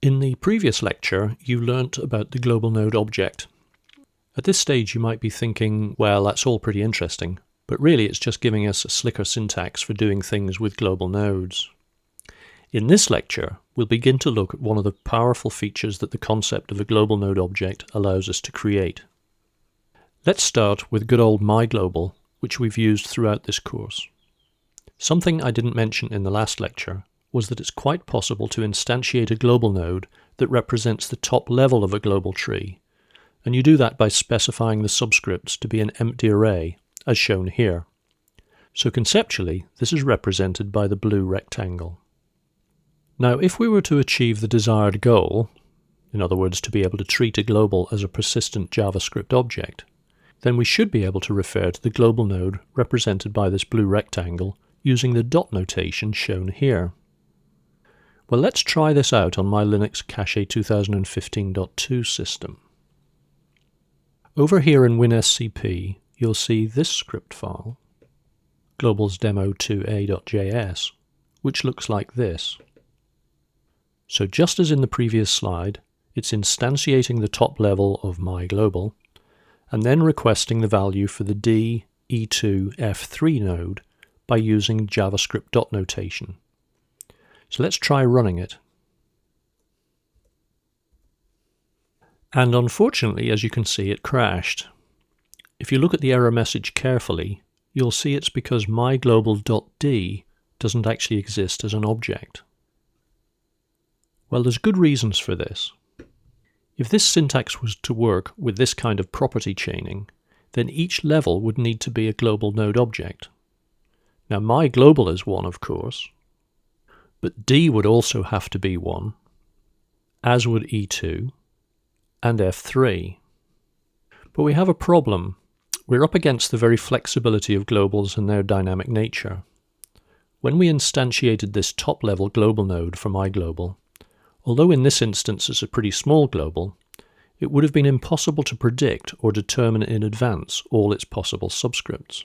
In the previous lecture, you learnt about the global node object. At this stage, you might be thinking, well, that's all pretty interesting, but really it's just giving us a slicker syntax for doing things with global nodes. In this lecture, we'll begin to look at one of the powerful features that the concept of a global node object allows us to create. Let's start with good old myGlobal, which we've used throughout this course. Something I didn't mention in the last lecture was that it's quite possible to instantiate a global node that represents the top level of a global tree, and you do that by specifying the subscripts to be an empty array, as shown here. So conceptually, this is represented by the blue rectangle. Now, if we were to achieve the desired goal, in other words, to be able to treat a global as a persistent JavaScript object, then we should be able to refer to the global node represented by this blue rectangle using the dot notation shown here. Well, let's try this out on my Linux Cache 2015.2 system. Over here in WinSCP, you'll see this script file, globalsdemo2a.js, which looks like this. So just as in the previous slide, it's instantiating the top level of myGlobal, and then requesting the value for the D, E2, F3 node by using JavaScript dot notation. So let's try running it. And unfortunately, as you can see, it crashed. If you look at the error message carefully, you'll see it's because myGlobal.d doesn't actually exist as an object. Well, there's good reasons for this. If this syntax was to work with this kind of property chaining, then each level would need to be a global node object. Now, myGlobal is one, of course, but D would also have to be one, as would E2 and F3. But we have a problem. We're up against the very flexibility of globals and their dynamic nature. When we instantiated this top-level global node for myGlobal, although in this instance it's a pretty small global, it would have been impossible to predict or determine in advance all its possible subscripts.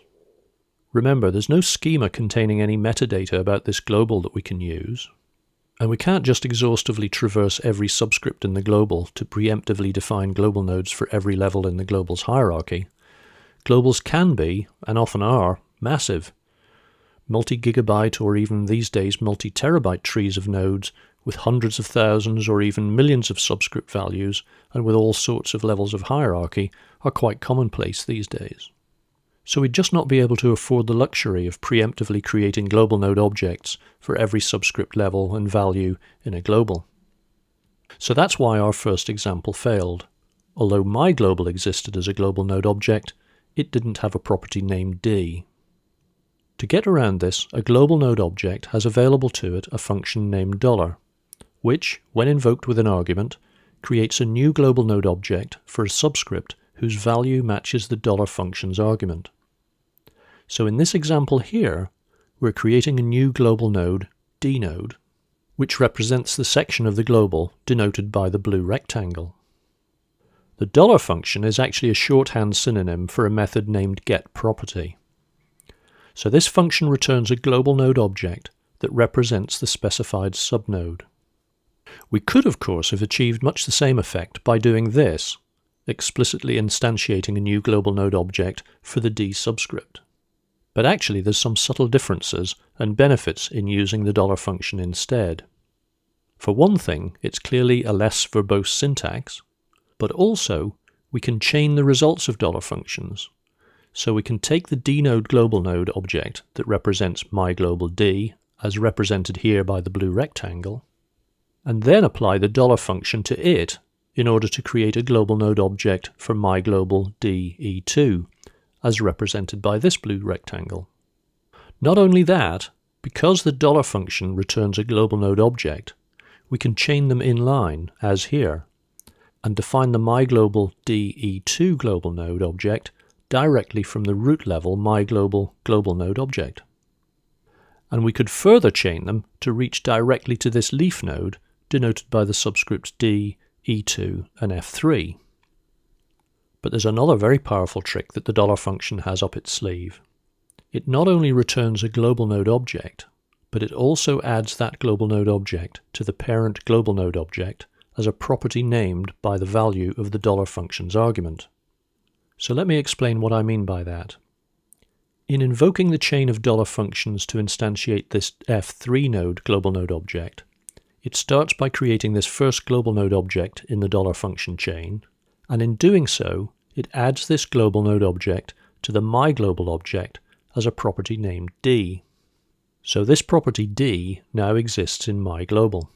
Remember, there's no schema containing any metadata about this global that we can use, and we can't just exhaustively traverse every subscript in the global to preemptively define global nodes for every level in the global's hierarchy. Globals can be, and often are, massive. Multi-gigabyte or even these days multi-terabyte trees of nodes with hundreds of thousands or even millions of subscript values and with all sorts of levels of hierarchy are quite commonplace these days. So we'd just not be able to afford the luxury of preemptively creating global node objects for every subscript level and value in a global. So that's why our first example failed. Although myGlobal existed as a global node object, it didn't have a property named D. To get around this, a global node object has available to it a function named $, which, when invoked with an argument, creates a new global node object for a subscript whose value matches the $function's argument. So in this example here, we're creating a new global node, dnode, which represents the section of the global denoted by the blue rectangle. The function is actually a shorthand synonym for a method named getProperty. So this function returns a global node object that represents the specified subnode. We could, of course, have achieved much the same effect by doing this, explicitly instantiating a new global node object for the D subscript. But actually there's some subtle differences and benefits in using the function instead. For one thing, it's clearly a less verbose syntax, but also we can chain the results of functions. So we can take the dnode global node object that represents myGlobal.d, as represented here by the blue rectangle, and then apply the function to it in order to create a global node object for myGlobal.d-e2, as represented by this blue rectangle. Not only that, because the function returns a global node object, we can chain them in line, as here, and define the myGlobal.d-e2 global node object directly from the root level myGlobal global node object. And we could further chain them to reach directly to this leaf node denoted by the subscripts D, E2 and F3. But there's another very powerful trick that the function has up its sleeve. It not only returns a global node object, but it also adds that global node object to the parent global node object as a property named by the value of the $function's argument. So let me explain what I mean by that. In invoking the chain of $functions to instantiate this F3 node global node object, it starts by creating this first global node object in the $function chain, and in doing so, it adds this global node object to the myGlobal object as a property named D. So this property D now exists in myGlobal.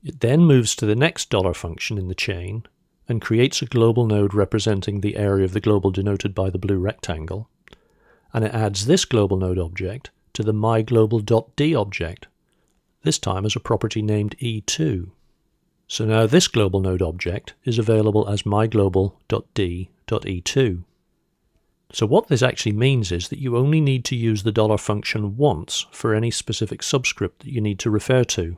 It then moves to the next $function in the chain and creates a global node representing the area of the global denoted by the blue rectangle, and it adds this global node object to the myGlobal.d object, this time as a property named E2. So now this global node object is available as myGlobal.d.e2. So what this actually means is that you only need to use the $function once for any specific subscript that you need to refer to.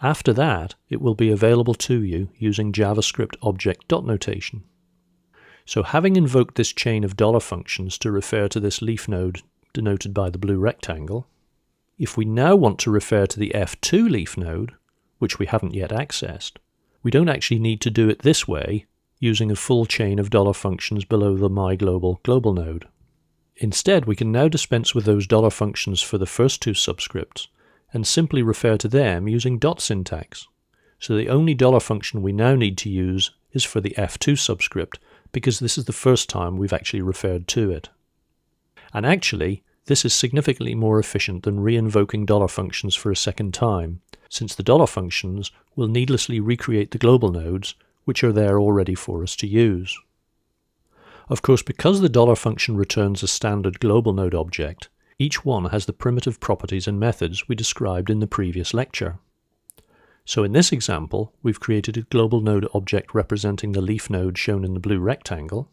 After that, it will be available to you using JavaScript object dot notation. So having invoked this chain of $functions to refer to this leaf node denoted by the blue rectangle, if we now want to refer to the F2 leaf node, which we haven't yet accessed, we don't actually need to do it this way using a full chain of $functions below the myGlobal global node. Instead, we can now dispense with those $functions for the first two subscripts and simply refer to them using dot syntax. So the only $function we now need to use is for the F2 subscript, because this is the first time we've actually referred to it. And actually, this is significantly more efficient than re-invoking $functions for a second time, since the $functions will needlessly recreate the global nodes, which are there already for us to use. Of course, because the $function returns a standard global node object, each one has the primitive properties and methods we described in the previous lecture. So in this example, we've created a global node object representing the leaf node shown in the blue rectangle,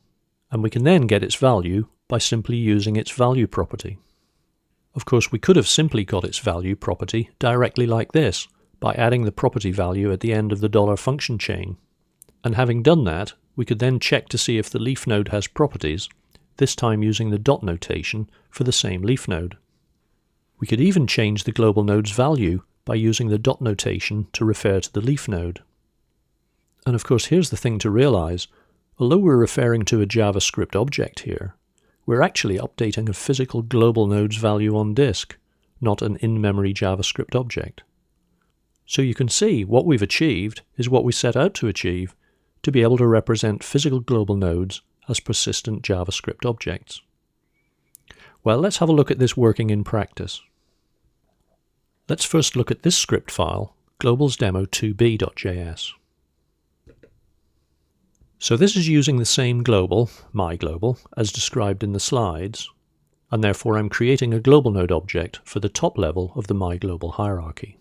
and we can then get its value by simply using its value property. Of course, we could have simply got its value property directly like this, by adding the property value at the end of the $function chain. And having done that, we could then check to see if the leaf node has properties, this time using the dot notation for the same leaf node. We could even change the global node's value by using the dot notation to refer to the leaf node. And of course, here's the thing to realize. Although we're referring to a JavaScript object here, we're actually updating a physical global node's value on disk, not an in-memory JavaScript object. So you can see what we've achieved is what we set out to achieve, to be able to represent physical global nodes as persistent JavaScript objects. Well, let's have a look at this working in practice. Let's first look at this script file, globalsdemo2b.js. So this is using the same global, myGlobal, as described in the slides, and therefore I'm creating a global node object for the top level of the myGlobal hierarchy.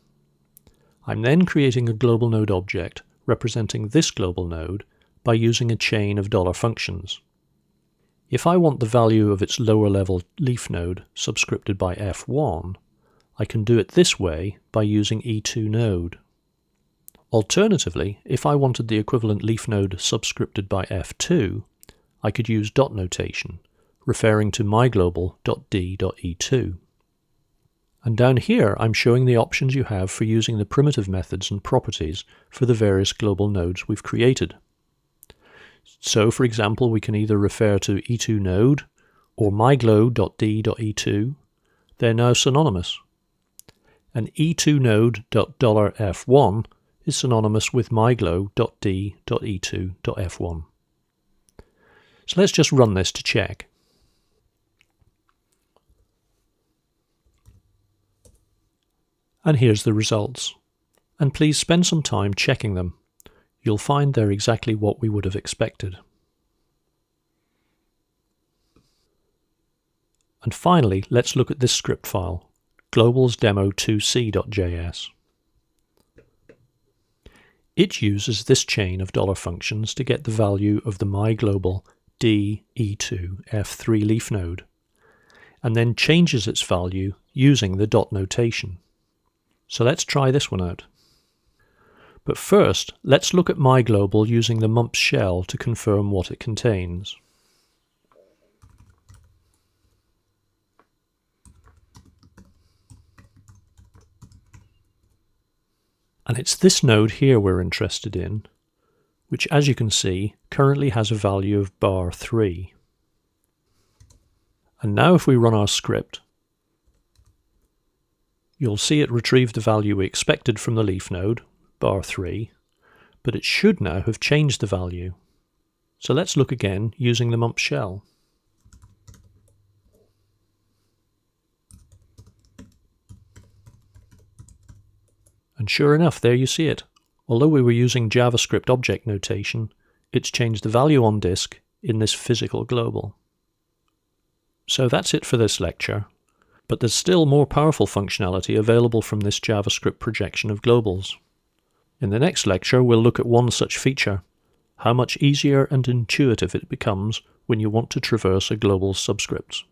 I'm then creating a global node object representing this global node by using a chain of $functions. If I want the value of its lower level leaf node subscripted by F1, I can do it this way by using E2 node. Alternatively, if I wanted the equivalent leaf node subscripted by F2, I could use dot notation, referring to myGlobal.d.e2. And down here, I'm showing the options you have for using the primitive methods and properties for the various global nodes we've created. So, for example, we can either refer to E2 node or myglo.d.e2. They're now synonymous. And E2 node.$f1 is synonymous with myglo.d.e2.f1. So let's just run this to check. And here's the results. And please spend some time checking them. You'll find they're exactly what we would have expected. And finally, let's look at this script file, globalsdemo2c.js. It uses this chain of $functions to get the value of the myGlobal d.e2 f3 leaf node, and then changes its value using the dot notation. So let's try this one out. But first, let's look at myGlobal using the MUMPS shell to confirm what it contains. And it's this node here we're interested in, which, as you can see, currently has a value of bar3. And now if we run our script, you'll see it retrieved the value we expected from the leaf node, bar3, but it should now have changed the value. So let's look again using the MUMPS shell. And sure enough, there you see it. Although we were using JavaScript object notation, it's changed the value on disk in this physical global. So that's it for this lecture, but there's still more powerful functionality available from this JavaScript projection of globals. In the next lecture, we'll look at one such feature, how much easier and intuitive it becomes when you want to traverse a global's subscripts.